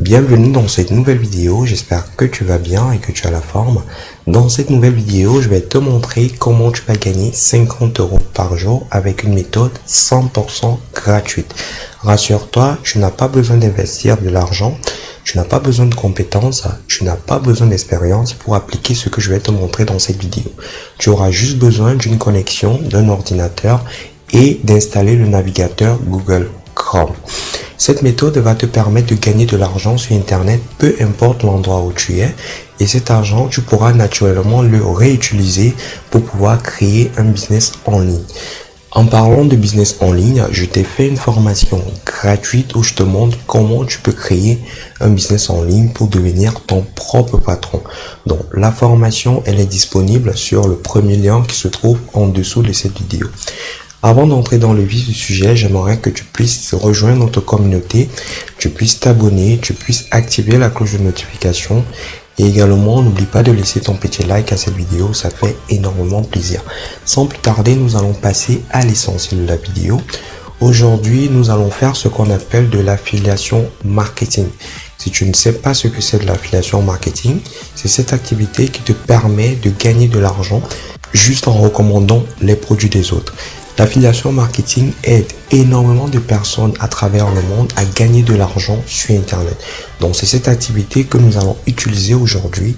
Bienvenue dans cette nouvelle vidéo, j'espère que tu vas bien et que tu as la forme. Dans cette nouvelle vidéo, je vais te montrer comment tu vas gagner 50 € par jour avec une méthode 100% gratuite. Rassure-toi, tu n'as pas besoin d'investir de l'argent, tu n'as pas besoin de compétences, tu n'as pas besoin d'expérience pour appliquer ce que je vais te montrer dans cette vidéo. Tu auras juste besoin d'une connexion, d'un ordinateur et d'installer le navigateur Google Chrome. Cette méthode va te permettre de gagner de l'argent sur Internet, peu importe l'endroit où tu es. Et cet argent, tu pourras naturellement le réutiliser pour pouvoir créer un business en ligne. En parlant de business en ligne, je t'ai fait une formation gratuite où je te montre comment tu peux créer un business en ligne pour devenir ton propre patron. Donc, la formation, elle est disponible sur le premier lien qui se trouve en dessous de cette vidéo. Avant d'entrer dans le vif du sujet, j'aimerais que tu puisses rejoindre notre communauté, tu puisses t'abonner, tu puisses activer la cloche de notification et également n'oublie pas de laisser ton petit like à cette vidéo, ça fait énormément plaisir. Sans plus tarder, nous allons passer à l'essentiel de la vidéo. Aujourd'hui, nous allons faire ce qu'on appelle de l'affiliation marketing. Si tu ne sais pas ce que c'est de l'affiliation marketing, c'est cette activité qui te permet de gagner de l'argent juste en recommandant les produits des autres. L'affiliation marketing aide énormément de personnes à travers le monde à gagner de l'argent sur Internet. Donc, c'est cette activité que nous allons utiliser aujourd'hui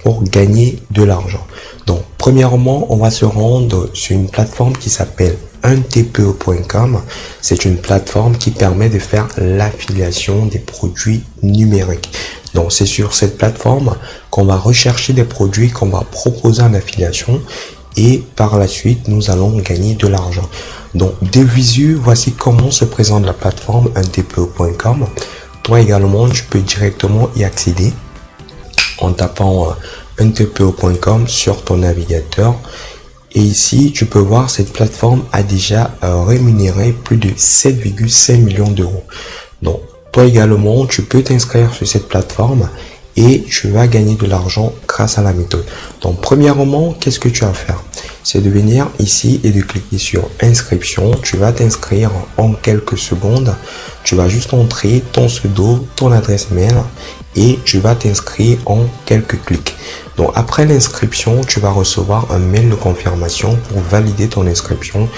pour gagner de l'argent. Donc, premièrement, on va se rendre sur une plateforme qui s'appelle untpe.com. C'est une plateforme qui permet de faire l'affiliation des produits numériques. Donc, c'est sur cette plateforme qu'on va rechercher des produits qu'on va proposer en affiliation. Et par la suite, nous allons gagner de l'argent. Donc, de visu, voici comment se présente la plateforme untpe.com. Toi également, tu peux directement y accéder en tapant untpe.com sur ton navigateur. Et ici, tu peux voir cette plateforme a déjà rémunéré plus de 7,5 millions d'euros. Donc, toi également, tu peux t'inscrire sur cette plateforme et tu vas gagner de l'argent grâce à la méthode. Donc, premièrement, qu'est-ce que tu as à faire? C'est de venir ici et de cliquer sur inscription. Tu vas t'inscrire en quelques secondes. Tu vas juste entrer ton pseudo, ton adresse mail et tu vas t'inscrire en quelques clics. Donc, après l'inscription, tu vas recevoir un mail de confirmation pour valider ton inscription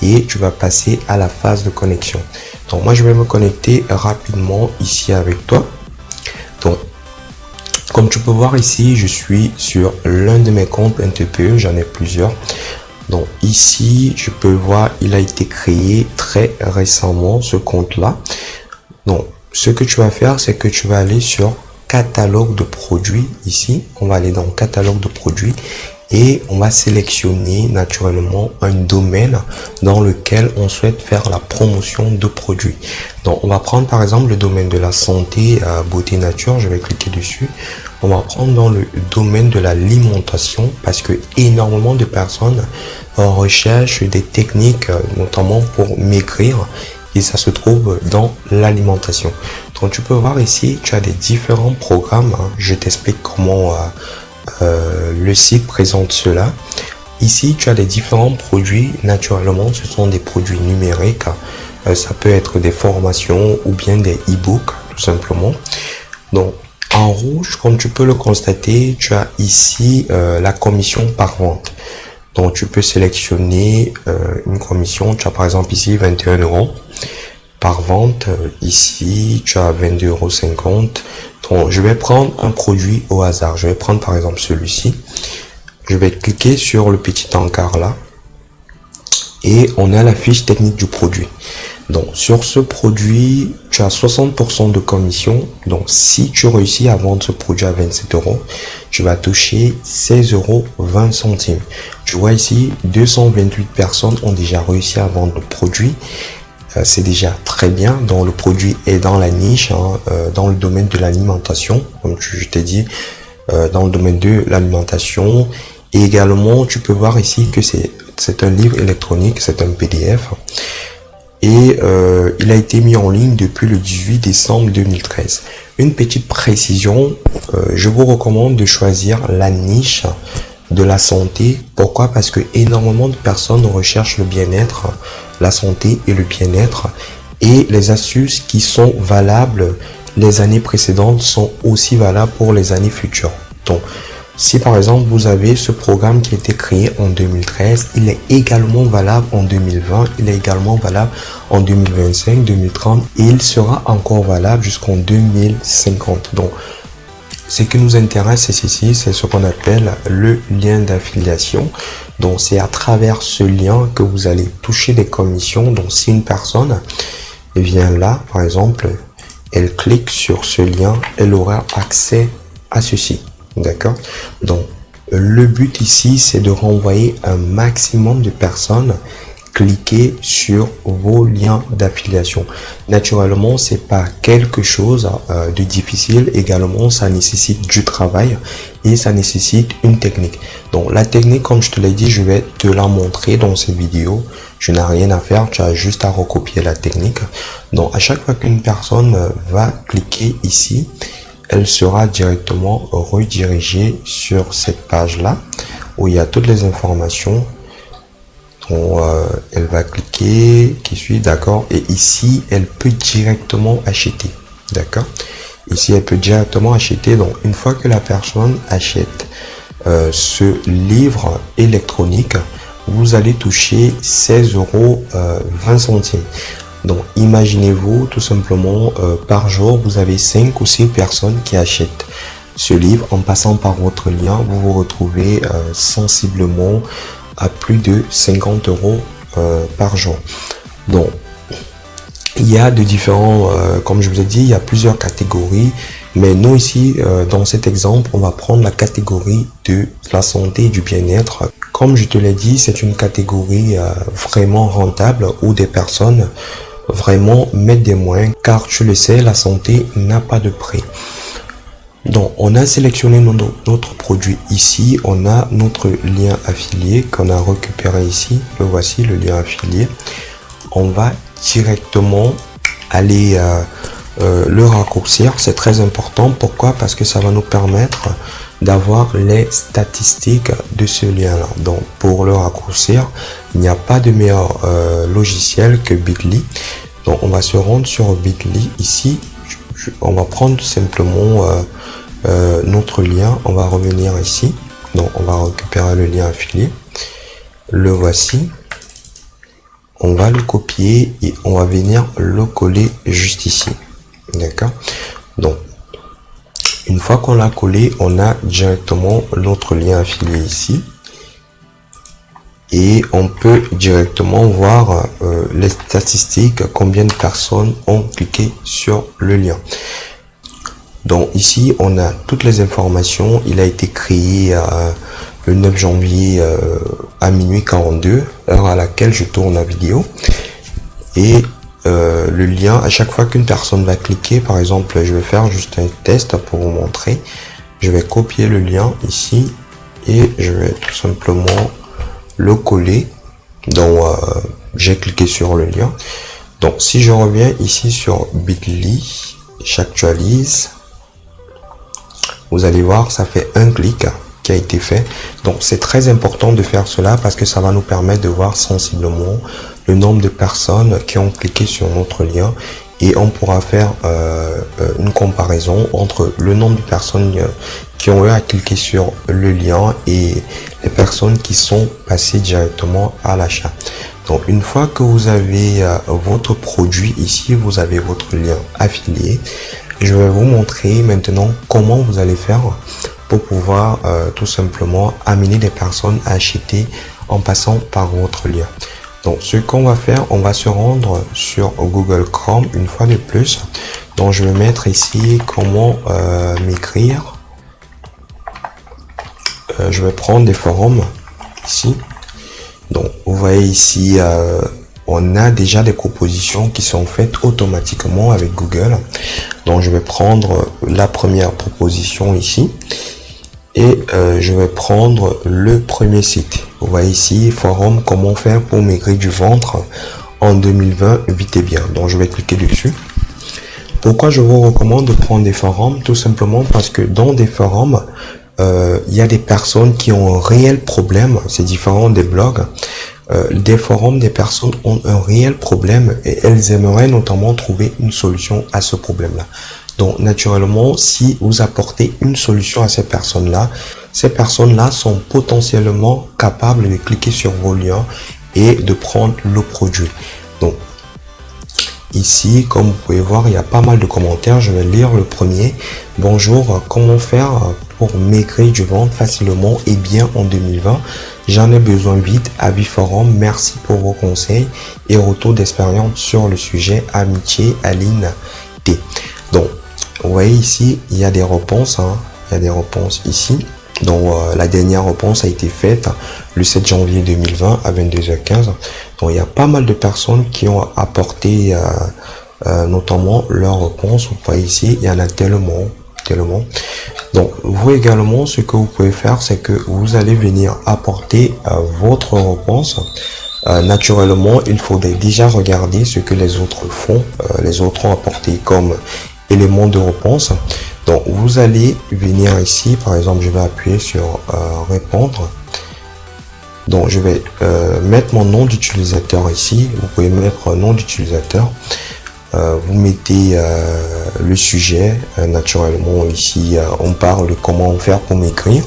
et tu vas passer à la phase de connexion. Donc, moi, je vais me connecter rapidement ici avec toi. Donc, comme tu peux voir ici, je suis sur l'un de mes comptes UntPE, j'en ai plusieurs. Donc ici, je peux voir, il a été créé très récemment, ce compte-là. Donc, ce que tu vas faire, c'est que tu vas aller sur catalogue de produits. Ici, on va aller dans catalogue de produits et on va sélectionner naturellement un domaine dans lequel on souhaite faire la promotion de produits. Donc, on va prendre par exemple le domaine de la santé, beauté nature. Je vais cliquer dessus. On va prendre dans le domaine de l'alimentation parce que énormément de personnes recherchent des techniques, notamment pour maigrir, et ça se trouve dans l'alimentation. Donc, tu peux voir ici, tu as des différents programmes. Je t'explique comment le site présente cela. Ici, tu as des différents produits. Naturellement, ce sont des produits numériques. Ça peut être des formations ou bien des e-books, tout simplement. Donc, en rouge, comme tu peux le constater, tu as ici la commission par vente. Donc, tu peux sélectionner une commission. Tu as par exemple ici 21 € par vente. Ici, tu as 22,50 €. Donc, je vais prendre un produit au hasard. Je vais prendre par exemple celui-ci. Je vais cliquer sur le petit encart là. Et on a la fiche technique du produit. Donc, sur ce produit, tu as 60% de commission. Donc, si tu réussis à vendre ce produit à 27 €, tu vas toucher 16,20 €. Tu vois ici, 228 personnes ont déjà réussi à vendre le produit. C'est déjà très bien. Donc, le produit est dans la niche, dans le domaine de l'alimentation, comme je t'ai dit, dans le domaine de l'alimentation. Et également, tu peux voir ici que c'est un livre électronique, c'est un PDF. Et il a été mis en ligne depuis le 18 décembre 2013. Une petite précision, je vous recommande de choisir la niche de la santé. Pourquoi? Parce que énormément de personnes recherchent le bien-être, la santé et le bien-être. Et les astuces qui sont valables les années précédentes sont aussi valables pour les années futures. Donc, si par exemple vous avez ce programme qui a été créé en 2013, il est également valable en 2020, il est également valable en 2025, 2030 et il sera encore valable jusqu'en 2050. Donc, ce qui nous intéresse c'est ceci, c'est ce qu'on appelle le lien d'affiliation. Donc, c'est à travers ce lien que vous allez toucher des commissions. Donc, si une personne vient là, par exemple, elle clique sur ce lien, elle aura accès à ceci. D'accord? Donc, le but ici, c'est de renvoyer un maximum de personnes cliquer sur vos liens d'affiliation. Naturellement, c'est pas quelque chose de difficile. Également, ça nécessite du travail et ça nécessite une technique. Donc, la technique, comme je te l'ai dit, je vais te la montrer dans cette vidéo. Je n'ai rien à faire, tu as juste à recopier la technique. Donc, à chaque fois qu'une personne va cliquer ici, elle sera directement redirigée sur cette page-là où il y a toutes les informations. Donc, elle va cliquer, qui suit, d'accord. Et ici, elle peut directement acheter, d'accord. Ici, elle peut directement acheter. Donc, une fois que la personne achète ce livre électronique, vous allez toucher 16,20 €. Donc, imaginez-vous tout simplement, par jour, vous avez 5 ou 6 personnes qui achètent ce livre. En passant par votre lien, vous vous retrouvez sensiblement à plus de 50 € par jour. Donc, il y a de différents, comme je vous ai dit, il y a plusieurs catégories. Mais nous ici, dans cet exemple, on va prendre la catégorie de la santé et du bien-être. Comme je te l'ai dit, c'est une catégorie vraiment rentable où des personnes vraiment mettre des moyens, car tu le sais, la santé n'a pas de prix. Donc, on a sélectionné notre produit ici, on a notre lien affilié qu'on a récupéré ici, le voici, le lien affilié. On va directement aller le raccourcir, c'est très important. Pourquoi? Parce que ça va nous permettre d'avoir les statistiques de ce lien là. Donc, pour le raccourcir, il n'y a pas de meilleur logiciel que Bitly. Donc, on va se rendre sur Bitly ici. On va prendre simplement notre lien. On va revenir ici. Donc, on va récupérer le lien affilié. Le voici. On va le copier et on va venir le coller juste ici. D'accord? Donc, une fois qu'on l'a collé, on a directement notre lien affilié ici. Et on peut directement voir les statistiques, combien de personnes ont cliqué sur le lien. Donc ici, on a toutes les informations. Il a été créé le 9 janvier à minuit 42, heure à laquelle je tourne la vidéo. Et le lien, à chaque fois qu'une personne va cliquer, par exemple, je vais faire juste un test pour vous montrer. Je vais copier le lien ici et je vais tout simplement le coller. Donc, j'ai cliqué sur le lien. Donc, si je reviens ici sur Bitly, j'actualise. Vous allez voir, ça fait un clic qui a été fait. Donc, c'est très important de faire cela parce que ça va nous permettre de voir sensiblement le nombre de personnes qui ont cliqué sur notre lien et on pourra faire une comparaison entre le nombre de personnes qui ont eu à cliquer sur le lien et les personnes qui sont passées directement à l'achat. Donc, une fois que vous avez votre produit ici, vous avez votre lien affilié. Je vais vous montrer maintenant comment vous allez faire pour pouvoir tout simplement amener des personnes à acheter en passant par votre lien. Donc, ce qu'on va faire, on va se rendre sur Google Chrome une fois de plus. Donc, je vais mettre ici comment m'écrire. Je vais prendre des forums ici. Donc, vous voyez ici, on a déjà des propositions qui sont faites automatiquement avec Google. Donc, je vais prendre la première proposition ici. Et je vais prendre le premier site. Vous voyez ici, forum, comment faire pour maigrir du ventre en 2020, vite et bien. Donc, je vais cliquer dessus. Pourquoi je vous recommande de prendre des forums? Tout simplement parce que dans des forums, il y a des personnes qui ont un réel problème. C'est différent des blogs. Des forums, des personnes ont un réel problème et elles aimeraient notamment trouver une solution à ce problème-là. Donc naturellement, si vous apportez une solution à ces personnes-là sont potentiellement capables de cliquer sur vos liens et de prendre le produit. Donc ici, comme vous pouvez voir, il y a pas mal de commentaires. Je vais lire le premier. Bonjour, comment faire pour maigrir du ventre facilement et bien en 2020? J'en ai besoin vite. Avis forum, merci pour vos conseils et retour d'expérience sur le sujet. Amitié, Aline T. Donc, vous voyez ici, il y a des réponses. Il y a des réponses ici. Donc, la dernière réponse a été faite le 7 janvier 2020 à 22h15. Donc, il y a pas mal de personnes qui ont apporté notamment leurs réponses. Vous voyez ici, il y en a tellement. Donc, vous également, ce que vous pouvez faire, c'est que vous allez venir apporter votre réponse. Naturellement, il faudrait déjà regarder ce que les autres font. Les autres ont apporté comme élément de réponse. Donc, vous allez venir ici, par exemple, je vais appuyer sur répondre. Donc, je vais mettre mon nom d'utilisateur ici. Vous pouvez mettre nom d'utilisateur. Vous mettez le sujet. Naturellement, ici, on parle de comment faire pour m'écrire.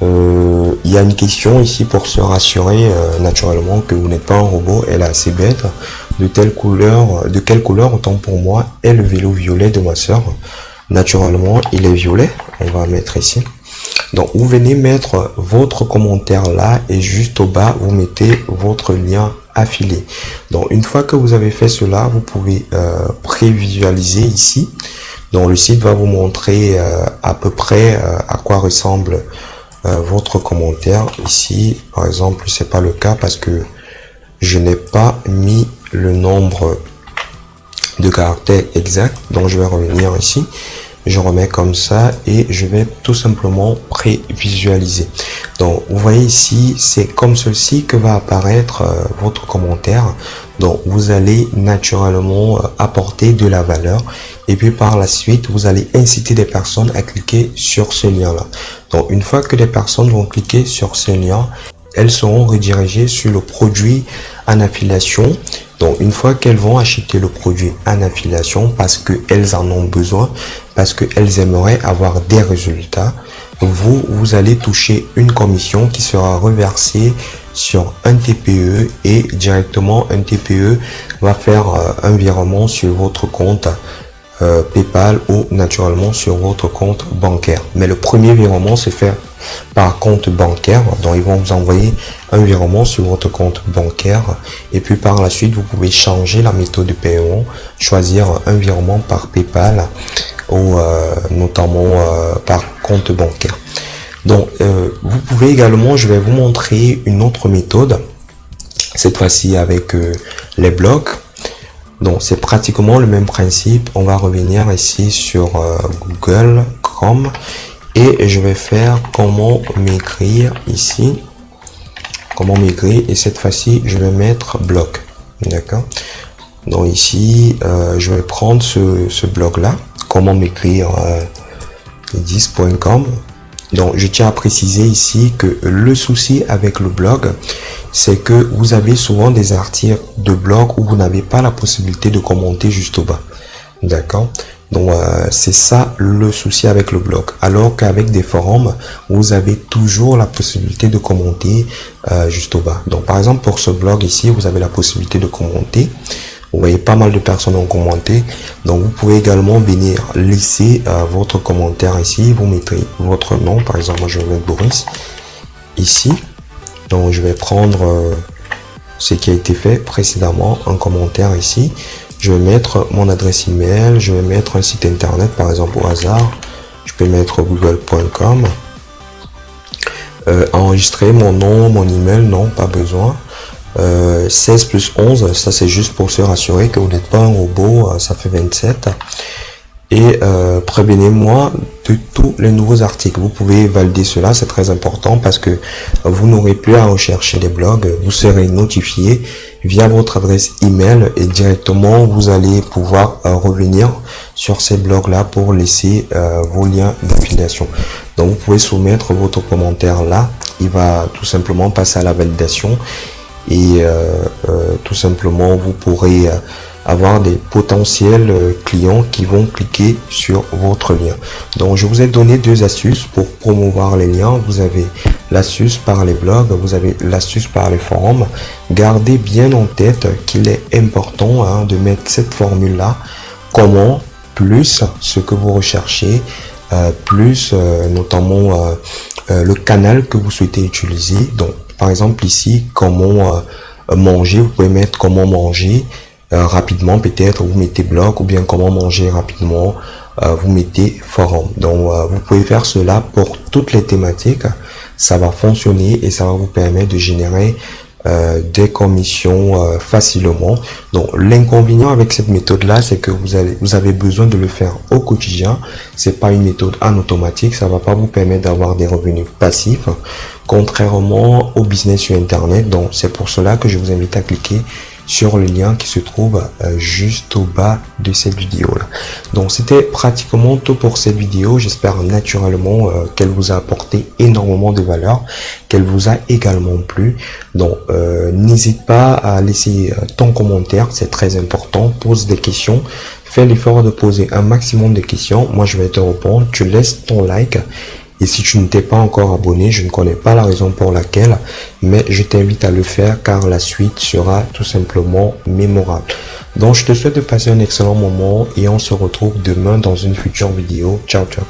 Il y a une question ici pour se rassurer naturellement que vous n'êtes pas un robot. Elle est assez bête. De quelle couleur, autant pour moi, est le vélo violet de ma soeur? Naturellement, il est violet. On va mettre ici. Donc, vous venez mettre votre commentaire là et juste au bas, vous mettez votre lien affilié. Donc, une fois que vous avez fait cela, vous pouvez prévisualiser ici. Donc, le site va vous montrer à peu près à quoi ressemble votre commentaire. Ici, par exemple, c'est pas le cas parce que je n'ai pas mis le nombre de caractères exact. Donc, je vais revenir ici. Je remets comme ça et je vais tout simplement prévisualiser. Donc, vous voyez ici, c'est comme ceci que va apparaître votre commentaire. Donc, vous allez naturellement apporter de la valeur et puis par la suite, vous allez inciter des personnes à cliquer sur ce lien-là. Donc, une fois que les personnes vont cliquer sur ce lien, elles seront redirigées sur le produit en affiliation. Donc, une fois qu'elles vont acheter le produit en affiliation parce qu'elles en ont besoin, parce qu'elles aimeraient avoir des résultats, vous allez toucher une commission qui sera reversée sur un TPE et directement un TPE va faire un virement sur votre compte PayPal ou naturellement sur votre compte bancaire. Mais le premier virement se fait par compte bancaire. Donc, ils vont vous envoyer un virement sur votre compte bancaire. Et puis, par la suite, vous pouvez changer la méthode de paiement, choisir un virement par PayPal ou notamment par compte bancaire. Donc, vous pouvez également, je vais vous montrer une autre méthode, cette fois-ci avec les blogs. Donc, c'est pratiquement le même principe. On va revenir ici sur Google Chrome et je vais faire comment m'écrire ici. Comment m'écrire et cette fois-ci, je vais mettre blog. D'accord. Donc, ici, je vais prendre ce blog-là. Comment m'écrire 10.com. Donc, je tiens à préciser ici que le souci avec le blog, c'est que vous avez souvent des articles de blog où vous n'avez pas la possibilité de commenter juste au bas. D'accord? Donc, c'est ça le souci avec le blog. Alors qu'avec des forums, vous avez toujours la possibilité de commenter juste au bas. Donc, par exemple, pour ce blog ici, vous avez la possibilité de commenter. Vous voyez, pas mal de personnes ont commenté. Donc, vous pouvez également venir laisser votre commentaire ici. Vous mettez votre nom. Par exemple, moi, je vais mettre Boris ici. Donc, je vais prendre ce qui a été fait précédemment, un commentaire ici. Je vais mettre mon adresse email. Je vais mettre un site internet, par exemple, au hasard. Je peux mettre google.com. Enregistrer mon nom, mon email, non, pas besoin. 16 plus 11, ça c'est juste pour se rassurer que vous n'êtes pas un robot, ça fait 27. Et prévenez-moi de tous les nouveaux articles. Vous pouvez valider cela, c'est très important parce que vous n'aurez plus à rechercher les blogs. Vous serez notifié via votre adresse email et directement vous allez pouvoir revenir sur ces blogs là pour laisser vos liens d'affiliation. Donc vous pouvez soumettre votre commentaire là, il va tout simplement passer à la validation. Et tout simplement vous pourrez avoir des potentiels clients qui vont cliquer sur votre lien. Donc je vous ai donné deux astuces pour promouvoir les liens. Vous avez l'astuce par les blogs, vous avez l'astuce par les forums. Gardez bien en tête qu'il est important de mettre cette formule là. Comment plus ce que vous recherchez, plus notamment le canal que vous souhaitez utiliser. Donc par exemple ici, comment manger, vous pouvez mettre comment manger rapidement, peut-être vous mettez blog, ou bien comment manger rapidement, vous mettez forum. Donc vous pouvez faire cela pour toutes les thématiques, ça va fonctionner et ça va vous permettre de générer des commissions facilement. Donc l'inconvénient avec cette méthode là, c'est que vous avez besoin de le faire au quotidien. C'est pas une méthode en automatique, ça va pas vous permettre d'avoir des revenus passifs, contrairement au business sur internet. Donc c'est pour cela que je vous invite à cliquer sur le lien qui se trouve juste au bas de cette vidéo là. Donc c'était pratiquement tout pour cette vidéo. J'espère naturellement qu'elle vous a apporté énormément de valeur, qu'elle vous a également plu. Donc n'hésite pas à laisser ton commentaire, c'est très important. Pose des questions, fais l'effort de poser un maximum de questions, moi je vais te répondre. Tu laisses ton like. Et si tu ne t'es pas encore abonné, je ne connais pas la raison pour laquelle, mais je t'invite à le faire car la suite sera tout simplement mémorable. Donc je te souhaite de passer un excellent moment et on se retrouve demain dans une future vidéo. Ciao, ciao.